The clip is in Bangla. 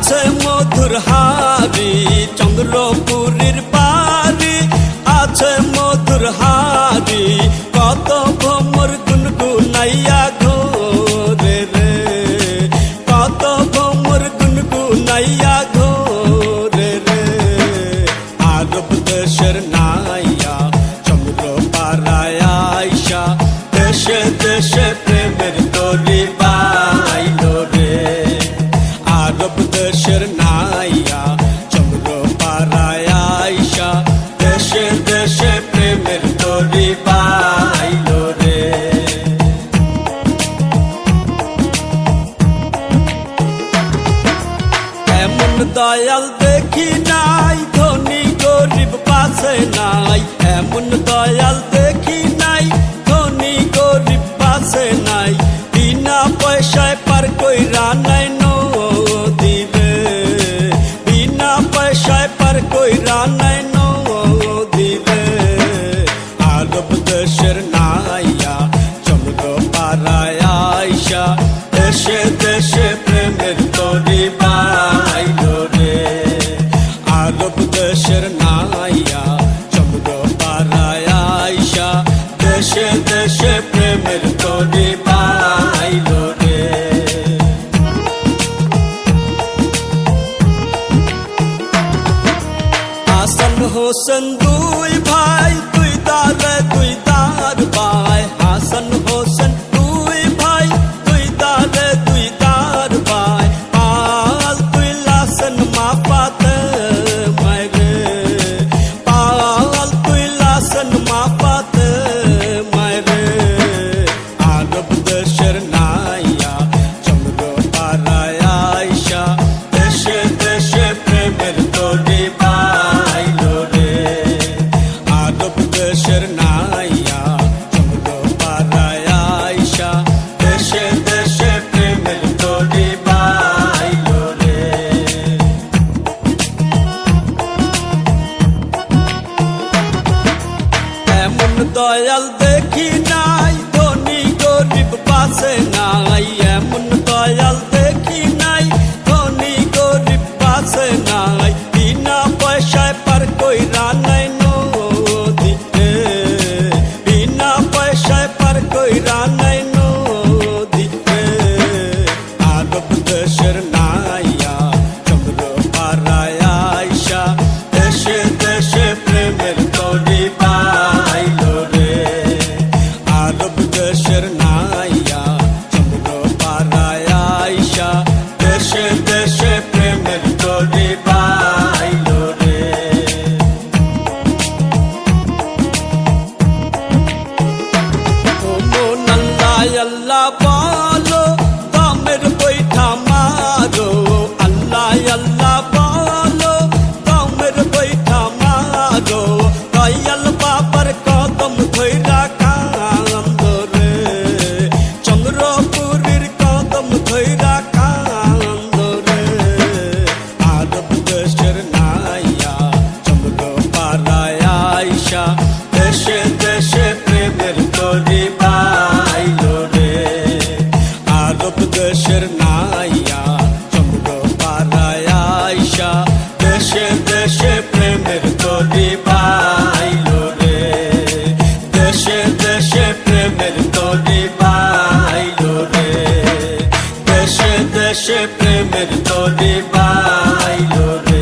আছে মধুর হারি চন্দ্রপুরীর বাড়ি, আছে মধুর হারি কত ভ্রমর গুনগুনাইয়া ঘোরে রে, কত ভ্রমর গুনগুনাইয়া ঘোরে রে। আরব দেশের নাইয়া চন্দ্র পাড়ায় আইসা, দেশে দেশে প্রেমের তরি বাইলো রে। আরব দেশের নাইয়া চন্দ্র পাড়ায় আইসা, দেশে দেশে প্রেমের তরি বাইলো রে। এমন দয়াল দেখি নাই, ধনী গরিব পাশে নাই। এমন দয়াল দেখি নাই, ধনী গরিব পাশে নাই। বিনা পয়সায় পার কইরা নাই নদী রে, বিনা পয়সায় পার কইরা নাই নদী রে। আরব দেশের নাইয়া চন্দ্র পাড়ায় আইসা, দেশে দেশে প্রেমের তরি বাইলো রে। আরব দেশের নাইয়া চন্দ্র পাড়ায় আইসা, দেশে দেশে প্রেমের তরি বাইলো রে। হাসান হোসেন দুই ভাই, দুই দারে দুই দার ভাই। হাসান হোসেন দুই ভাই, দুই দারে দুই দার ভাই। পাল তুই লাসেন মা পাতে মায়রে, পাল তুই লাসেন মা পাতে মায়রে। আরব দেশের নাইয়া চন্দ্র পাড়ায় আইসা, দেশে দেশে প্রেমের তরি বাইলো রে। আরব দেশের নাইয়া চন্দ্র পাড়ায় আইসা, দেশে দেশে প্রেমের তরি বাইলো রে। এমন দয়াল দেখি নাই, ধনী গরিব পাশে নাই। এমন দয়াল দেখি নাই, ধনী গরিব পাশে নাই। বিনা পয়সায় পার কইরা নাই নদী রে, বিনা পয়সায় পার কইরা নাই নদী রে। আরব দেশের নাইয়া চন্দ্র পাড়ায় আইসা, দেশে দেশে প্রেমের তরি বাইলো রে। আরব দেশের নাইয়া চন্দ্র পাড়ায় আইসা, দেশে দেশে প্রেমের তরি বাইলো রে। ও মন আল্লাহ আল্লাহ বলো, দমের বৈঠা মারো। আল্লাহ আল্লাহ বলো, দমের বৈঠা মারো। দয়াল বাবার কদম ধইরা কান্দ রে, চন্দ্রপুরীর কদম ধইরা কান্দ রে। আরব দেশের নাইয়া চন্দ্র পাড়ায় আইসা, দেশে দেশে প্রেমের তরি বাইলো রে। আরব দেশের নাইয়া চন্দ্র পাড়ায় আইসা, দেশে দেশে প্রেমের তরি বাইলো রে। দেশে দেশে প্রেমের তরি বাইলো রে, দেশে দেশে প্রেমের তরি বাইলো রে।